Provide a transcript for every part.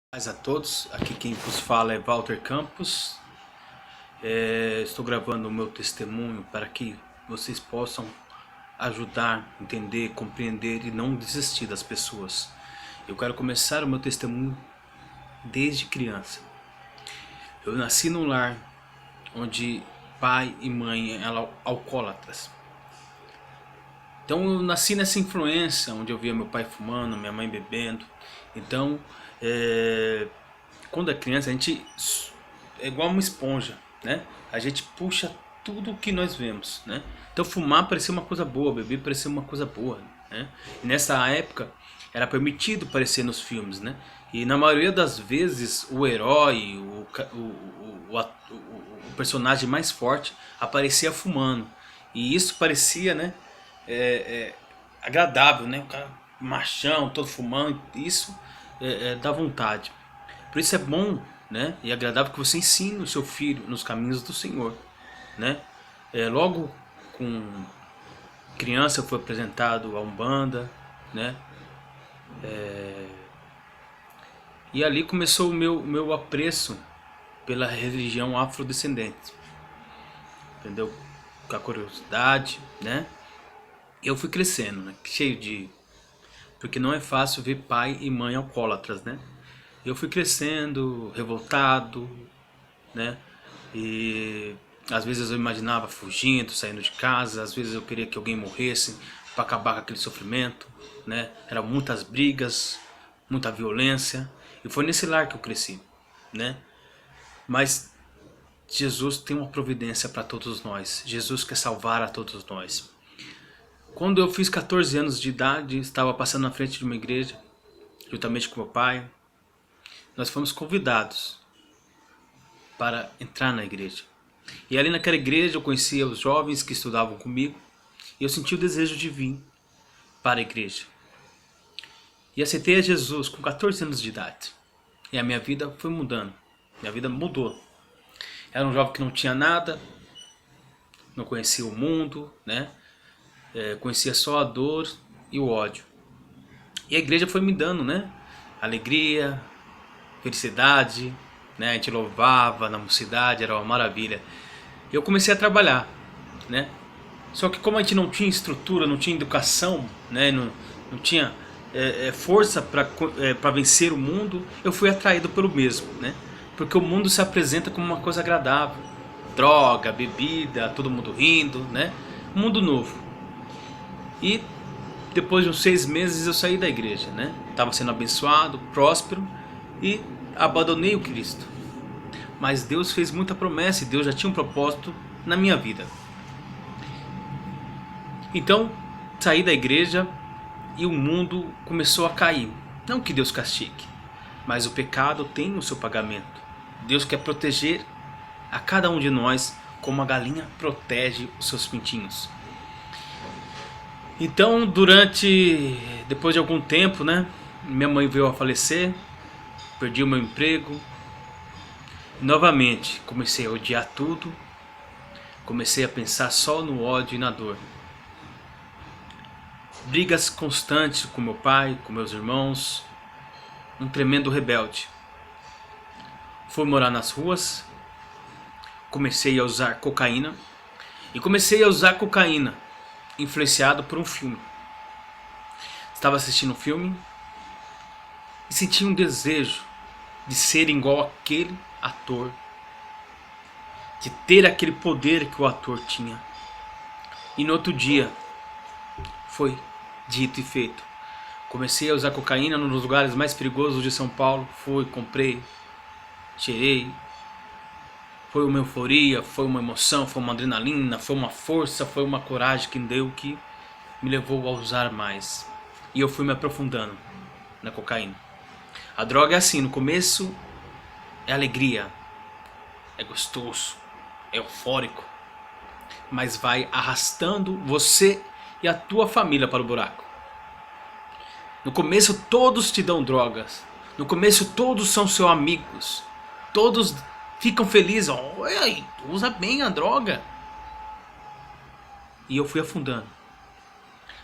Paz a todos, aqui quem vos fala é Walter Campos. Estou gravando o meu testemunho para que vocês possam ajudar, entender, compreender e não desistir das pessoas. Eu quero começar o meu testemunho desde criança. Eu nasci num lar onde pai e mãe eram alcoólatras. Então eu nasci nessa influência, onde eu via meu pai fumando, minha mãe bebendo. Então, quando é criança, a gente é igual uma esponja, né? A gente puxa tudo o que nós vemos, né? Então fumar parecia uma coisa boa, beber parecia uma coisa boa, né? E nessa época era permitido aparecer nos filmes, né? E na maioria das vezes o herói, o personagem mais forte aparecia fumando. E isso parecia, né? Agradável, né? O cara machão, todo fumando, isso dá vontade. Por isso é bom, né? E agradável que você ensine o seu filho nos caminhos do Senhor, né? Logo com criança foi apresentado a Umbanda, né? E ali começou o meu apreço pela religião afrodescendente, entendeu? Com a curiosidade, né? E eu fui crescendo, né? Cheio de... Porque não é fácil ver pai e mãe alcoólatras, né? Eu fui crescendo, revoltado, né? E às vezes eu imaginava fugindo, saindo de casa, às vezes eu queria que alguém morresse para acabar com aquele sofrimento, né? Eram muitas brigas, muita violência, e foi nesse lar que eu cresci, né? Mas Jesus tem uma providência para todos nós. Jesus quer salvar a todos nós. Quando eu fiz 14 anos de idade, estava passando na frente de uma igreja, juntamente com meu pai. Nós fomos convidados para entrar na igreja. E ali naquela igreja eu conhecia os jovens que estudavam comigo. E eu senti o desejo de vir para a igreja. E aceitei a Jesus com 14 anos de idade. E a minha vida foi mudando. Minha vida mudou. Era um jovem que não tinha nada, não conhecia o mundo, né? Conhecia só a dor e o ódio. E a igreja foi me dando, né? Alegria, felicidade, né? A gente louvava na mocidade, era uma maravilha. E eu comecei a trabalhar, né? Só que como a gente não tinha estrutura, não tinha educação, né? Não tinha força para vencer o mundo, eu fui atraído pelo mesmo, né? Porque o mundo se apresenta como uma coisa agradável. Droga, bebida, todo mundo rindo, né? Um mundo novo. E depois de uns 6 meses eu saí da igreja, né? Estava sendo abençoado, próspero e abandonei o Cristo. Mas Deus fez muita promessa e Deus já tinha um propósito na minha vida. Então saí da igreja e o mundo começou a cair. Não que Deus castigue, mas o pecado tem o seu pagamento. Deus quer proteger a cada um de nós como a galinha protege os seus pintinhos. Então depois de algum tempo, né, minha mãe veio a falecer, perdi o meu emprego. Novamente comecei a odiar tudo, comecei a pensar só no ódio e na dor. Brigas constantes com meu pai, com meus irmãos, um tremendo rebelde. Fui morar nas ruas, comecei a usar cocaína, e comecei a usar cocaína influenciado por um filme. Estava assistindo um filme e senti um desejo de ser igual àquele ator, de ter aquele poder que o ator tinha. E no outro dia foi dito e feito. Comecei a usar cocaína nos lugares mais perigosos de São Paulo. Fui, comprei, cheirei. Foi uma euforia, foi uma emoção, foi uma adrenalina, foi uma força, foi uma coragem que deu, que me levou a usar mais. E eu fui me aprofundando na cocaína. A droga é assim, no começo é alegria, é gostoso, é eufórico, mas vai arrastando você e a tua família para o buraco. No começo todos te dão drogas, no começo todos são seus amigos, todos ficam felizes, olha, usa bem a droga. E eu fui afundando.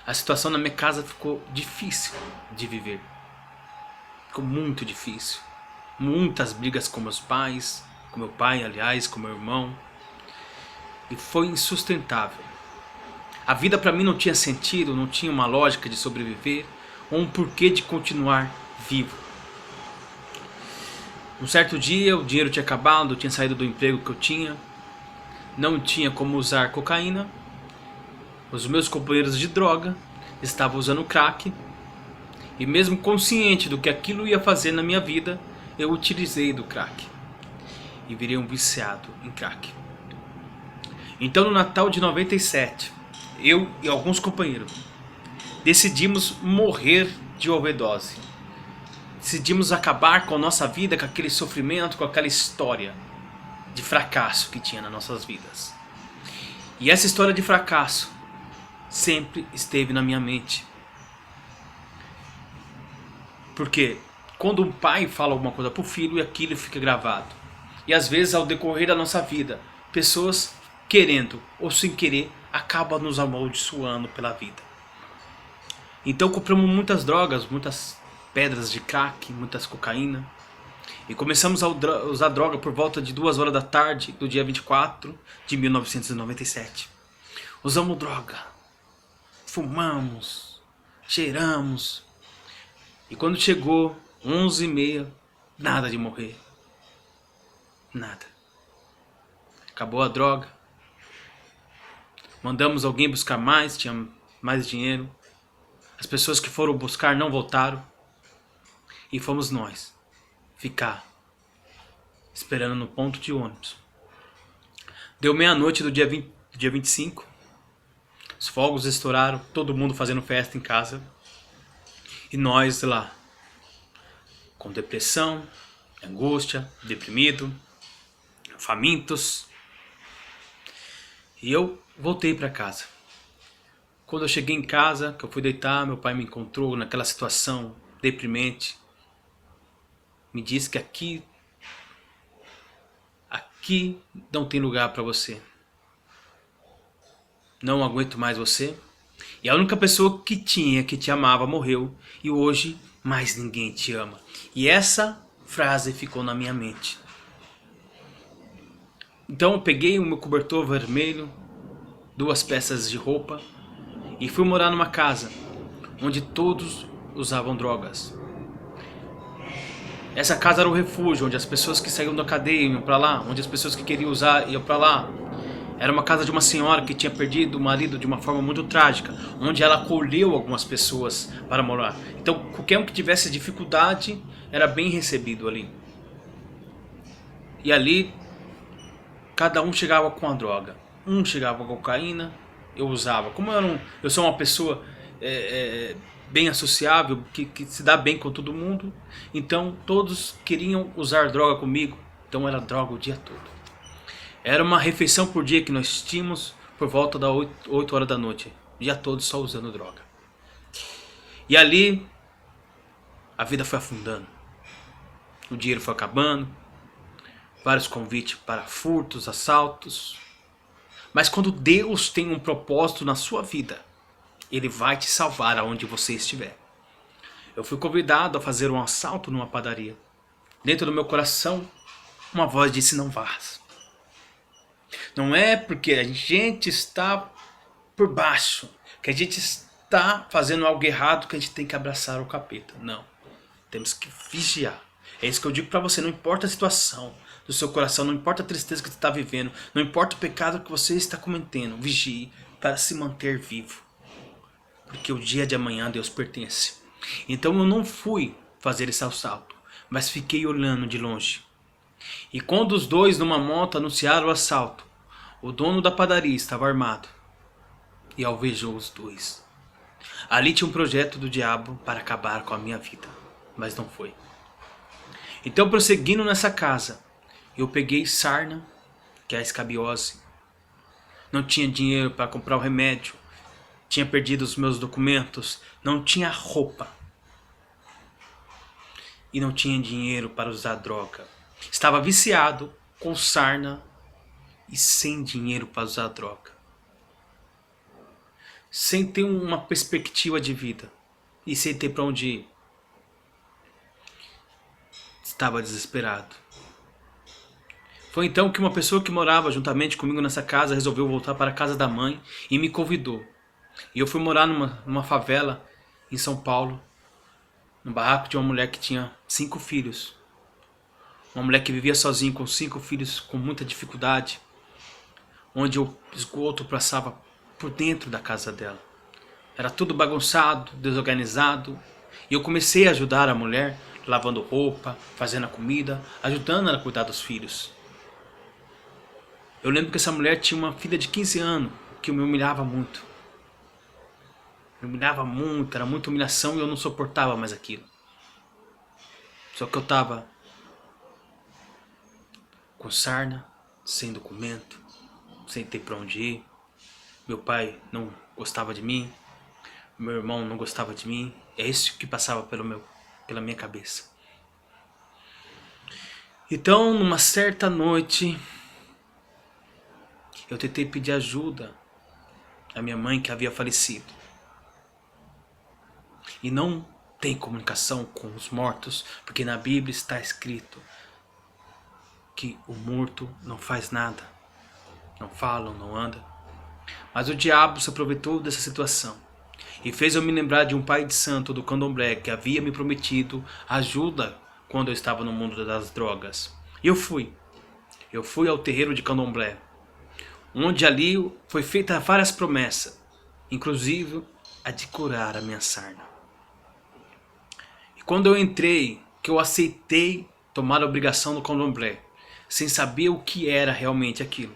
A situação na minha casa ficou difícil de viver, ficou muito difícil. muitas brigas com meus pais, com meu pai, aliás, com meu irmão, e foi insustentável. A vida para mim não tinha sentido, não tinha uma lógica de sobreviver ou um porquê de continuar vivo. Um certo dia o dinheiro tinha acabado, eu tinha saído do emprego que eu tinha, não tinha como usar cocaína, os meus companheiros de droga estavam usando crack, e mesmo consciente do que aquilo ia fazer na minha vida, eu utilizei do crack e virei um viciado em crack. Então no Natal de 97, eu e alguns companheiros decidimos morrer de overdose. Decidimos acabar com a nossa vida, com aquele sofrimento, com aquela história de fracasso que tinha nas nossas vidas. E essa história de fracasso sempre esteve na minha mente. Porque quando um pai fala alguma coisa para o filho, aquilo fica gravado. E às vezes ao decorrer da nossa vida, pessoas querendo ou sem querer acabam nos amaldiçoando pela vida. Então compramos muitas drogas, muitas pedras de crack, muitas cocaína. E começamos a usar droga por volta de 2 horas da tarde do dia 24 de 1997. Usamos droga, fumamos, cheiramos. E quando chegou 11h30, nada de morrer. Nada. Acabou a droga. Mandamos alguém buscar mais, tinha mais dinheiro. As pessoas que foram buscar não voltaram. E fomos nós ficar esperando no ponto de ônibus. Deu meia-noite do dia 25. Os fogos estouraram, todo mundo fazendo festa em casa. E nós lá, com depressão, angústia, deprimido, famintos. E eu voltei para casa. Quando eu cheguei em casa, que eu fui deitar, meu pai me encontrou naquela situação deprimente. Me disse que aqui não tem lugar para você. Não aguento mais você. E a única pessoa que te amava, morreu. E hoje mais ninguém te ama. E essa frase ficou na minha mente. Então eu peguei o meu cobertor vermelho, 2 peças de roupa e fui morar numa casa onde todos usavam drogas. Essa casa era o refúgio, onde as pessoas que saíam da cadeia iam para lá, onde as pessoas que queriam usar iam para lá. Era uma casa de uma senhora que tinha perdido o marido de uma forma muito trágica, onde ela acolheu algumas pessoas para morar. Então qualquer um que tivesse dificuldade era bem recebido ali. E ali cada um chegava com a droga. Um chegava com a cocaína, eu usava. Como eu sou uma pessoa bem associável, que se dá bem com todo mundo, então todos queriam usar droga comigo. Então era droga o dia todo. Era uma refeição por dia que nós tínhamos por volta das 8 horas da noite. O dia todo só usando droga. E ali a vida foi afundando. O dinheiro foi acabando. Vários convites para furtos, assaltos. Mas quando Deus tem um propósito na sua vida, Ele vai te salvar aonde você estiver. Eu fui convidado a fazer um assalto numa padaria. Dentro do meu coração, uma voz disse: não vás. Não é porque a gente está por baixo, que a gente está fazendo algo errado, que a gente tem que abraçar o capeta. Não. Temos que vigiar. É isso que eu digo para você. Não importa a situação do seu coração, não importa a tristeza que você está vivendo, não importa o pecado que você está cometendo, vigie para se manter vivo. Porque o dia de amanhã a Deus pertence. Então eu não fui fazer esse assalto, mas fiquei olhando de longe. E quando os dois numa moto anunciaram o assalto, o dono da padaria estava armado e alvejou os dois. Ali tinha um projeto do diabo para acabar com a minha vida, mas não foi. Então, prosseguindo nessa casa, eu peguei sarna, que é a escabiose. Não tinha dinheiro para comprar o remédio. Tinha perdido os meus documentos. Não tinha roupa. E não tinha dinheiro para usar droga. Estava viciado, com sarna e sem dinheiro para usar droga. Sem ter uma perspectiva de vida. E sem ter para onde ir. estava desesperado. Foi então que uma pessoa que morava juntamente comigo nessa casa resolveu voltar para a casa da mãe e me convidou. E eu fui morar numa favela em São Paulo, no barraco de uma mulher que tinha 5 filhos. Uma mulher que vivia sozinha com 5 filhos com muita dificuldade, onde o esgoto passava por dentro da casa dela. Era tudo bagunçado, desorganizado. E eu comecei a ajudar a mulher, lavando roupa, fazendo a comida, ajudando ela a cuidar dos filhos. Eu lembro que essa mulher tinha uma filha de 15 anos, que me humilhava muito. Me humilhava muito, era muita humilhação e eu não suportava mais aquilo. Só que eu estava com sarna, sem documento, sem ter para onde ir. Meu pai não gostava de mim, meu irmão não gostava de mim. É isso que passava pela minha cabeça. Então, numa certa noite, eu tentei pedir ajuda à minha mãe que havia falecido. E não tem comunicação com os mortos, porque na Bíblia está escrito que o morto não faz nada, não fala, não anda. Mas o diabo se aproveitou dessa situação e fez eu me lembrar de um pai de santo do candomblé que havia me prometido ajuda quando eu estava no mundo das drogas. E eu fui ao terreiro de candomblé, onde ali foi feita várias promessas, inclusive a de curar a minha sarna. E quando eu entrei, que eu aceitei tomar a obrigação do candomblé, sem saber o que era realmente aquilo,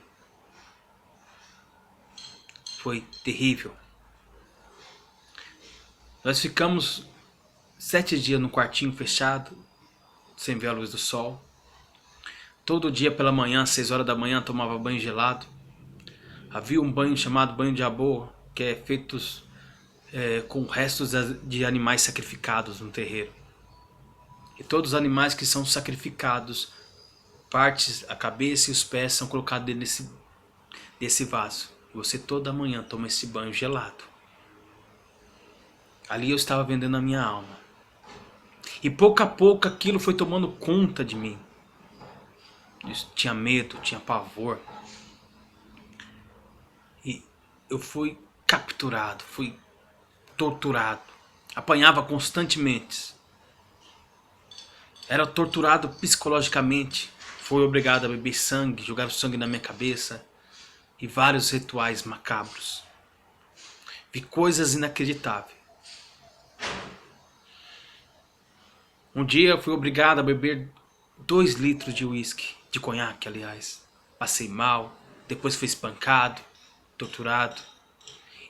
foi terrível. Nós ficamos 7 dias no quartinho fechado, sem ver a luz do sol. Todo dia pela manhã, às 6 horas da manhã, tomava banho gelado. Havia um banho chamado banho de aboa, que é feito com restos de animais sacrificados no terreiro. E todos os animais que são sacrificados, partes, a cabeça e os pés são colocados dentro desse vaso. E você toda manhã toma esse banho gelado. Ali eu estava vendendo a minha alma. E pouco a pouco aquilo foi tomando conta de mim. Eu tinha medo, tinha pavor. E eu fui capturado, fui torturado. Apanhava constantemente. Era torturado psicologicamente. Fui obrigado a beber sangue, jogar sangue na minha cabeça. E vários rituais macabros. Vi coisas inacreditáveis. Um dia eu fui obrigado a beber 2 litros de uísque, de conhaque, aliás. Passei mal, depois fui espancado, torturado.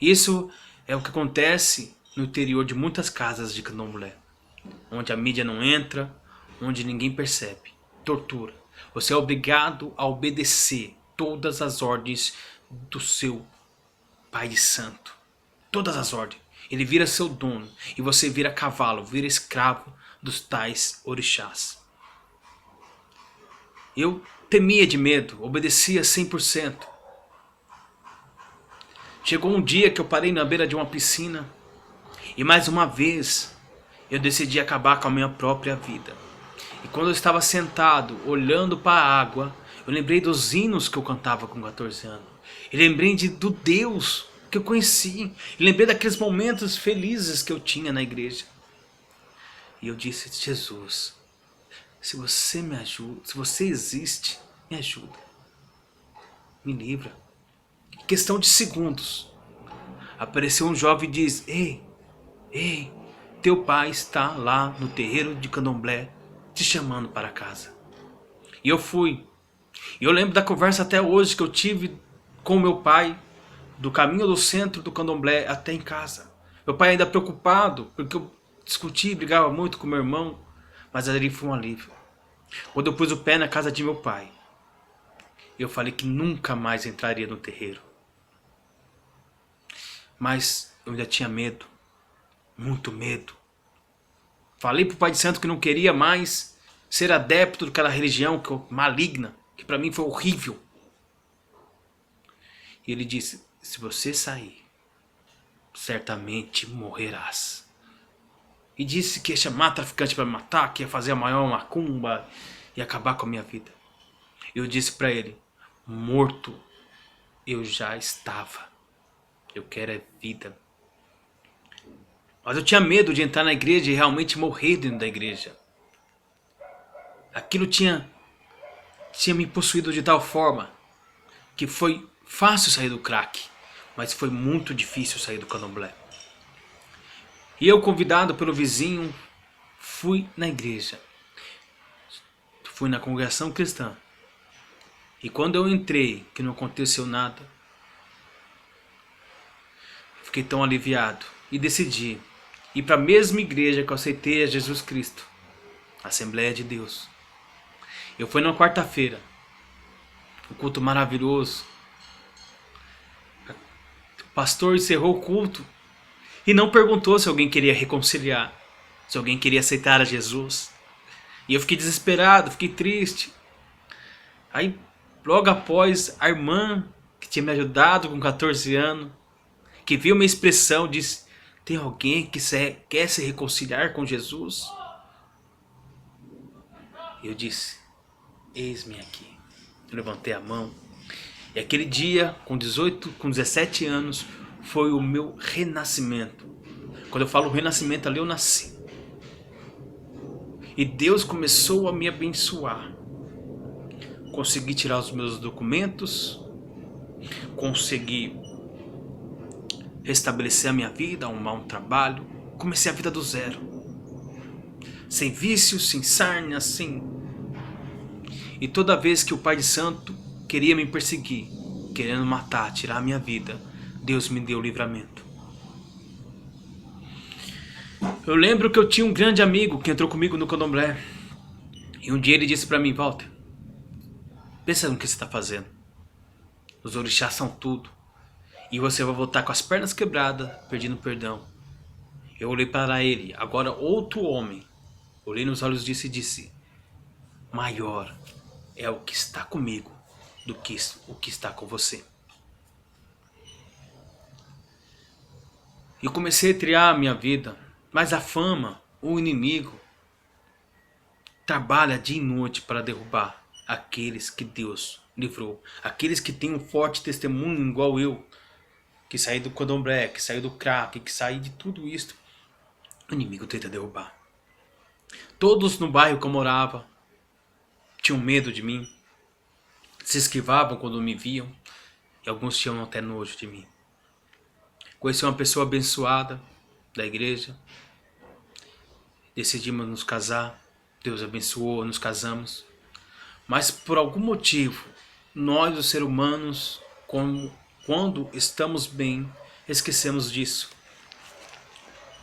Isso é o que acontece no interior de muitas casas de candomblé, onde a mídia não entra, onde ninguém percebe. Tortura. Você é obrigado a obedecer todas as ordens do seu pai de santo. Todas as ordens. Ele vira seu dono e você vira cavalo, vira escravo dos tais orixás. Eu temia de medo, obedecia 100%. Chegou um dia que eu parei na beira de uma piscina e mais uma vez eu decidi acabar com a minha própria vida. E quando eu estava sentado, olhando para a água, eu lembrei dos hinos que eu cantava com 14 anos. Eu lembrei do Deus que eu conheci. Eu lembrei daqueles momentos felizes que eu tinha na igreja. E eu disse: Jesus, se você me ajuda, se você existe, me ajuda. Me livra. Em questão de segundos, apareceu um jovem e diz: Ei, teu pai está lá no terreiro de candomblé te chamando para casa. E eu fui. E eu lembro da conversa até hoje que eu tive com meu pai, do caminho do centro do candomblé até em casa. Meu pai ainda preocupado, porque eu discutia e brigava muito com meu irmão, mas ali foi um alívio. Quando eu pus o pé na casa de meu pai, eu falei que nunca mais entraria no terreiro. Mas eu ainda tinha medo, muito medo. Falei pro pai de santo que não queria mais ser adepto daquela religião maligna, que para mim foi horrível. E ele disse: se você sair, certamente morrerás. e disse que ia chamar traficante para me matar, que ia fazer a maior macumba e acabar com a minha vida. Eu disse para ele: morto eu já estava, eu quero é vida. Mas eu tinha medo de entrar na igreja e realmente morrer dentro da igreja. Aquilo tinha me possuído de tal forma que foi fácil sair do crack, mas foi muito difícil sair do candomblé. E eu, convidado pelo vizinho, fui na igreja. Fui na congregação cristã. E quando eu entrei, que não aconteceu nada, fiquei tão aliviado e decidi ir para a mesma igreja que eu aceitei a Jesus Cristo, Assembleia de Deus. Eu fui numa quarta-feira, um culto maravilhoso. O pastor encerrou o culto e não perguntou se alguém queria reconciliar, se alguém queria aceitar a Jesus. E eu fiquei desesperado, fiquei triste. Aí, logo após, a irmã que tinha me ajudado com 14 anos, que viu minha expressão, disse: tem alguém que quer se reconciliar com Jesus? Eu disse: eis-me aqui. Eu levantei a mão. E aquele dia, com 17 anos, foi o meu renascimento. Quando eu falo renascimento, ali eu nasci. E Deus começou a me abençoar. Consegui tirar os meus documentos, consegui restabelecer a minha vida, arrumar um trabalho. Comecei a vida do zero. Sem vícios, sem sarna, sem... E toda vez que o Pai de Santo queria me perseguir, querendo matar, tirar a minha vida, Deus me deu livramento. Eu lembro que eu tinha um grande amigo que entrou comigo no candomblé. E um dia ele disse para mim: Walter, pensa no que você está fazendo. Os orixás são tudo. E você vai voltar com as pernas quebradas, pedindo perdão. Eu olhei para ele, agora outro homem. Olhei nos olhos disso e disse: maior é o que está comigo do que o que está com você. E comecei a triar a minha vida. Mas a fama, o inimigo, trabalha dia e noite para derrubar aqueles que Deus livrou. Aqueles que têm um forte testemunho igual eu, que saí do candomblé, que saí do crack, que saí de tudo isso. O inimigo tenta derrubar. Todos no bairro que eu morava tinham medo de mim. Se esquivavam quando me viam. E alguns tinham até nojo de mim. Conheci uma pessoa abençoada da igreja. Decidimos nos casar. Deus abençoou, nos casamos. Mas por algum motivo, nós os seres humanos, quando estamos bem, esquecemos disso.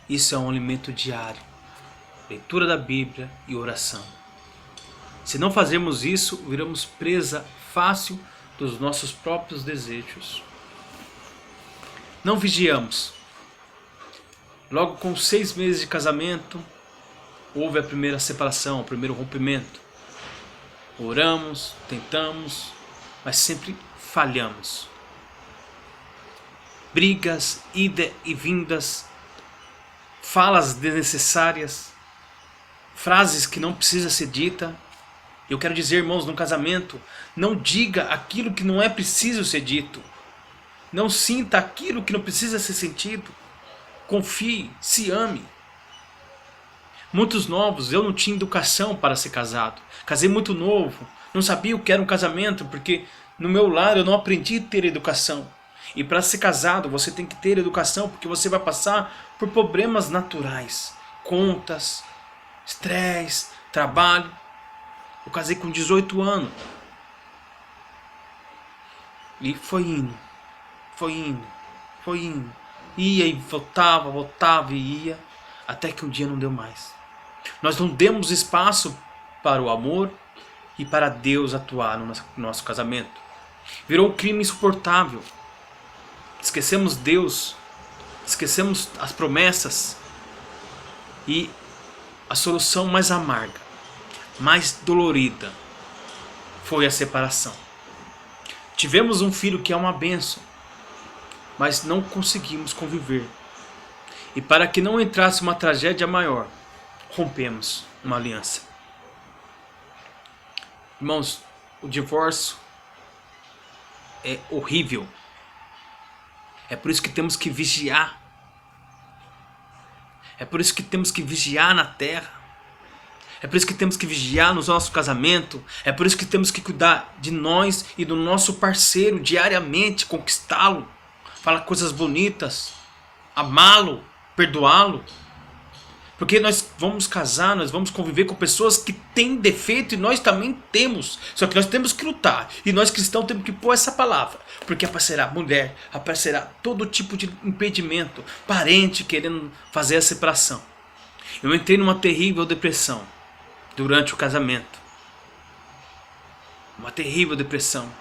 Isso é um alimento diário. Leitura da Bíblia e oração. Se não fazermos isso, viramos presa fácil dos nossos próprios desejos. Não vigiamos. Logo com 6 meses de casamento, houve a primeira separação, o primeiro rompimento. Oramos, tentamos, mas sempre falhamos. Brigas, ida e vindas, falas desnecessárias, frases que não precisa ser dita. Eu quero dizer, irmãos, no casamento, não diga aquilo que não é preciso ser dito. Não sinta aquilo que não precisa ser sentido. Confie, se ame. Muitos novos, eu não tinha educação para ser casado. Casei muito novo, não sabia o que era um casamento, porque no meu lar eu não aprendi a ter educação. E para ser casado você tem que ter educação, porque você vai passar por problemas naturais. Contas, estresse, trabalho. Eu casei com 18 anos. E foi indo. Ia e voltava e ia. Até que um dia não deu mais. Nós não demos espaço para o amor e para Deus atuar no nosso casamento. Virou um crime insuportável. Esquecemos Deus. Esquecemos as promessas. E a solução mais amarga, mais dolorida, foi a separação. Tivemos um filho que é uma bênção, mas não conseguimos conviver. E para que não entrasse uma tragédia maior, rompemos uma aliança. Irmãos, o divórcio é horrível. É por isso que temos que vigiar. É por isso que temos que vigiar na terra. É por isso que temos que vigiar no nosso casamento. É por isso que temos que cuidar de nós e do nosso parceiro diariamente, conquistá-lo, falar coisas bonitas, amá-lo, perdoá-lo. Porque nós vamos casar, nós vamos conviver com pessoas que têm defeito e nós também temos. Só que nós temos que lutar. E nós cristãos temos que pôr essa palavra. Porque aparecerá mulher, aparecerá todo tipo de impedimento. Parente querendo fazer a separação. Eu entrei numa terrível depressão durante o casamento. Uma terrível depressão.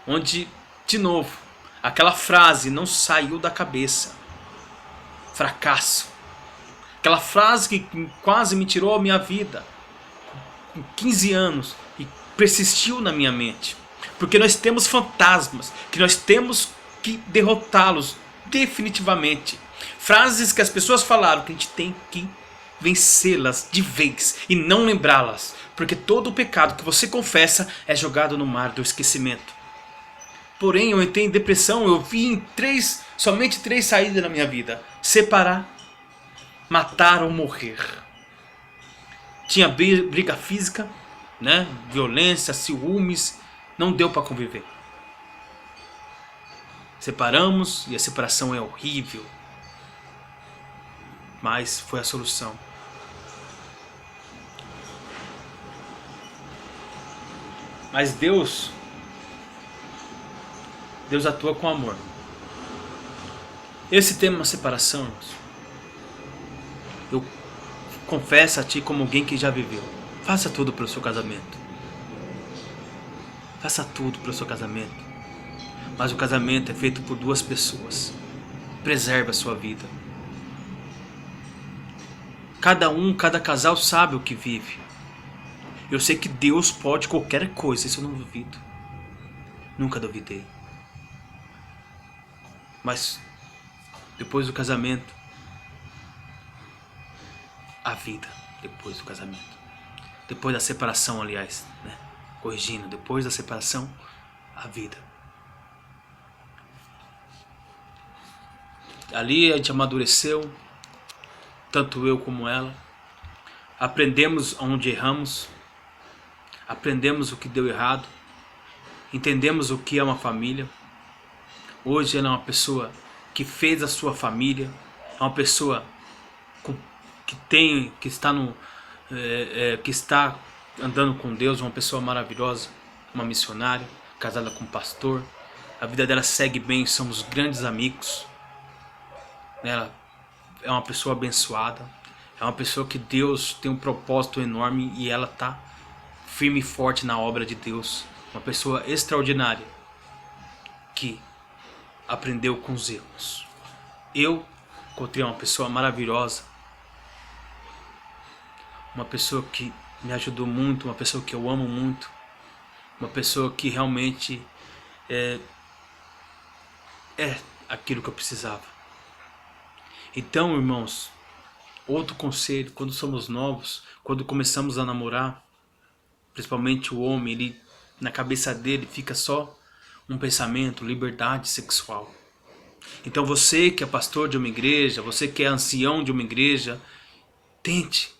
Onde, de novo, aquela frase não saiu da cabeça. Fracasso. Aquela frase que quase me tirou a minha vida com 15 anos e persistiu na minha mente. Porque nós temos fantasmas que nós temos que derrotá-los definitivamente. Frases que as pessoas falaram que a gente tem que vencê-las de vez e não lembrá-las. Porque todo o pecado que você confessa é jogado no mar do esquecimento. Porém, eu entrei em depressão, eu vi somente três saídas na minha vida. Separar, matar ou morrer. Tinha briga física, né? Violência, ciúmes, não deu para conviver. Separamos e a separação é horrível, mas foi a solução. Mas Deus atua com amor. Esse tema separação, irmãos, eu confesso a ti como alguém que já viveu. Faça tudo pelo seu casamento. Faça tudo pelo seu casamento. Mas o casamento é feito por duas pessoas. Preserve a sua vida. Cada casal sabe o que vive. Eu sei que Deus pode qualquer coisa, isso eu não duvido. Nunca duvidei. Mas depois do casamento, a vida depois do casamento. Depois da separação, aliás, né? Corrigindo, depois da separação, a vida. Ali a gente amadureceu, tanto eu como ela. Aprendemos onde erramos. Aprendemos o que deu errado. Entendemos o que é uma família. Hoje ela é uma pessoa que fez a sua família. É uma pessoa que está andando com Deus, uma pessoa maravilhosa, uma missionária, casada com um pastor. A vida dela segue bem, somos grandes amigos. Ela é uma pessoa abençoada, é uma pessoa que Deus tem um propósito enorme e ela está firme e forte na obra de Deus. Uma pessoa extraordinária que aprendeu com os erros. Eu encontrei uma pessoa maravilhosa, uma pessoa que me ajudou muito, uma pessoa que eu amo muito, uma pessoa que realmente é aquilo que eu precisava. Então, irmãos, outro conselho, quando somos novos, quando começamos a namorar, principalmente o homem, ele, na cabeça dele fica só um pensamento, liberdade sexual. Então você que é pastor de uma igreja, você que é ancião de uma igreja, tente,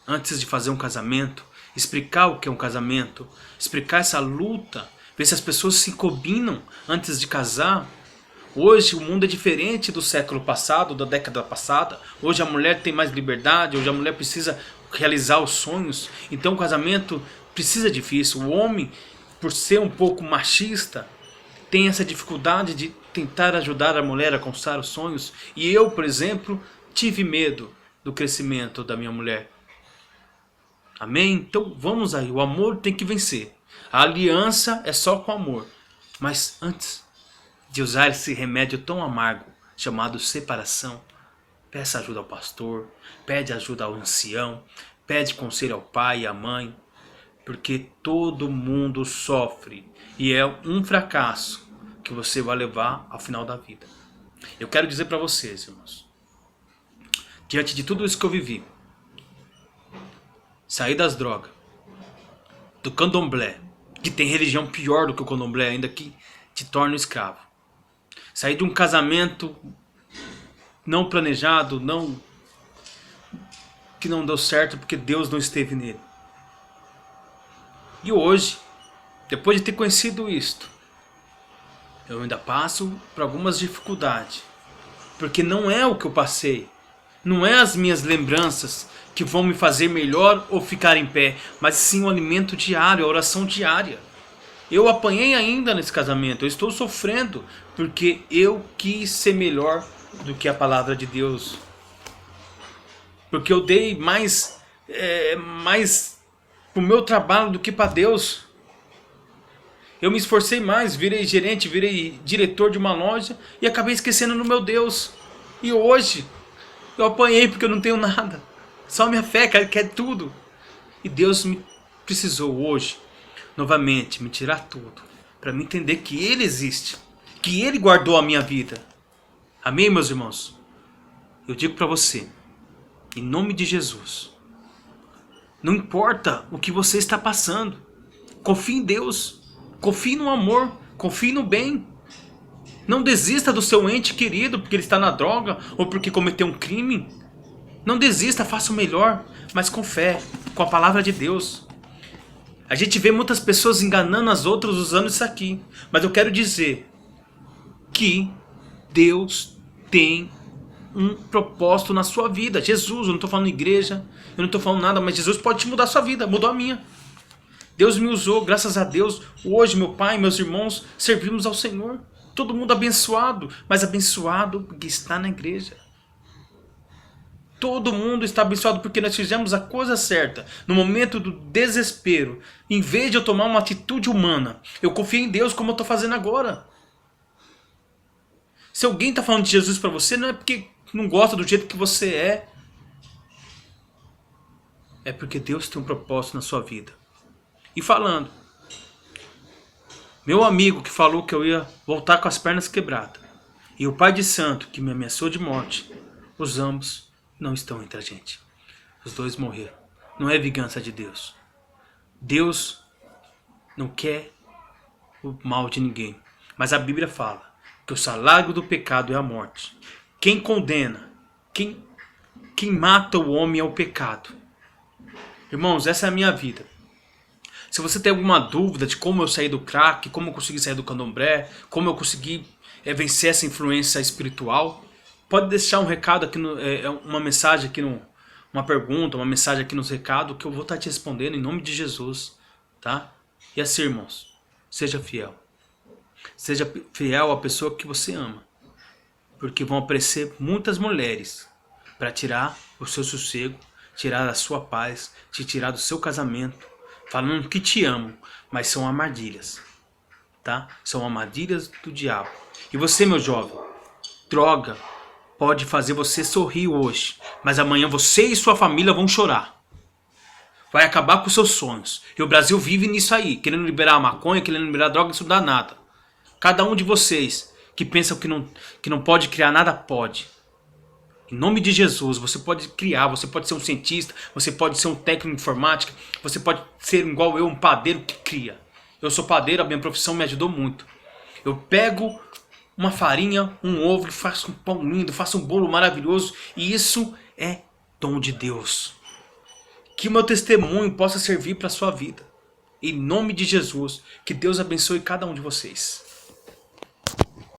antes de fazer um casamento, explicar o que é um casamento, explicar essa luta, ver se as pessoas se combinam antes de casar. Hoje o mundo é diferente do século passado, da década passada. Hoje a mulher tem mais liberdade, hoje a mulher precisa realizar os sonhos. Então o casamento precisa difícil. O homem, por ser um pouco machista, tem essa dificuldade de tentar ajudar a mulher a conquistar os sonhos. E eu, por exemplo, tive medo do crescimento da minha mulher. Amém? Então vamos aí, o amor tem que vencer. A aliança é só com amor. Mas antes de usar esse remédio tão amargo chamado separação, peça ajuda ao pastor, pede ajuda ao ancião, pede conselho ao pai e à mãe, porque todo mundo sofre e é um fracasso que você vai levar ao final da vida. Eu quero dizer para vocês, irmãos, diante de tudo isso que eu vivi, sair das drogas, do candomblé, que tem religião pior do que o candomblé ainda, que te torna um escravo. Sair de um casamento não planejado, que não deu certo porque Deus não esteve nele. E hoje, depois de ter conhecido isto, eu ainda passo por algumas dificuldades, porque não é o que eu passei, não é as minhas lembranças que vão me fazer melhor ou ficar em pé, mas sim o alimento diário, a oração diária. Eu apanhei ainda nesse casamento, eu estou sofrendo porque eu quis ser melhor do que a palavra de Deus. Porque eu dei mais pro meu trabalho do que para Deus. Eu me esforcei mais, virei gerente, virei diretor de uma loja e acabei esquecendo no meu Deus. E hoje eu apanhei porque eu não tenho nada. Só minha fé quer tudo. E Deus me precisou hoje, novamente, me tirar tudo. Para me entender que Ele existe. Que Ele guardou a minha vida. Amém, meus irmãos? Eu digo para você, em nome de Jesus, não importa o que você está passando. Confie em Deus. Confie no amor. Confie no bem. Não desista do seu ente querido porque ele está na droga ou porque cometeu um crime. Não desista, faça o melhor, mas com fé, com a palavra de Deus. A gente vê muitas pessoas enganando as outras usando isso aqui. Mas eu quero dizer que Deus tem um propósito na sua vida. Jesus, eu não estou falando igreja, eu não estou falando nada, mas Jesus pode te mudar a sua vida, mudou a minha. Deus me usou, graças a Deus. Hoje meu pai e meus irmãos servimos ao Senhor. Todo mundo abençoado, mas abençoado porque está na igreja. Todo mundo está abençoado porque nós fizemos a coisa certa. No momento do desespero, em vez de eu tomar uma atitude humana, eu confiei em Deus como eu estou fazendo agora. Se alguém está falando de Jesus para você, não é porque não gosta do jeito que você é. É porque Deus tem um propósito na sua vida. E falando, meu amigo que falou que eu ia voltar com as pernas quebradas, e o pai de santo que me ameaçou de morte, os ambos não estão entre a gente. Os dois morreram. Não é vingança de Deus. Deus não quer o mal de ninguém. Mas a Bíblia fala que o salário do pecado é a morte. Quem condena, quem mata o homem é o pecado. Irmãos, essa é a minha vida. Se você tem alguma dúvida de como eu saí do crack, como eu consegui sair do candomblé, como eu consegui vencer essa influência espiritual, pode deixar um recado aqui, uma mensagem aqui, uma pergunta, uma mensagem aqui nos recados, que eu vou estar te respondendo em nome de Jesus, tá? E assim, irmãos, seja fiel. Seja fiel à pessoa que você ama, porque vão aparecer muitas mulheres para tirar o seu sossego, tirar a sua paz, te tirar do seu casamento, falando que te amam, mas são armadilhas, tá? São armadilhas do diabo. E você, meu jovem, droga pode fazer você sorrir hoje, mas amanhã você e sua família vão chorar. Vai acabar com seus sonhos. E o Brasil vive nisso aí, querendo liberar a maconha, querendo liberar a droga, isso não dá nada. Cada um de vocês que pensam que não pode criar nada, pode. Em nome de Jesus, você pode criar, você pode ser um cientista, você pode ser um técnico de informática, você pode ser igual eu, um padeiro que cria. Eu sou padeiro, a minha profissão me ajudou muito. Eu pego uma farinha, um ovo, faço um pão lindo, faço um bolo maravilhoso, e isso é dom de Deus. Que o meu testemunho possa servir para a sua vida. Em nome de Jesus, que Deus abençoe cada um de vocês.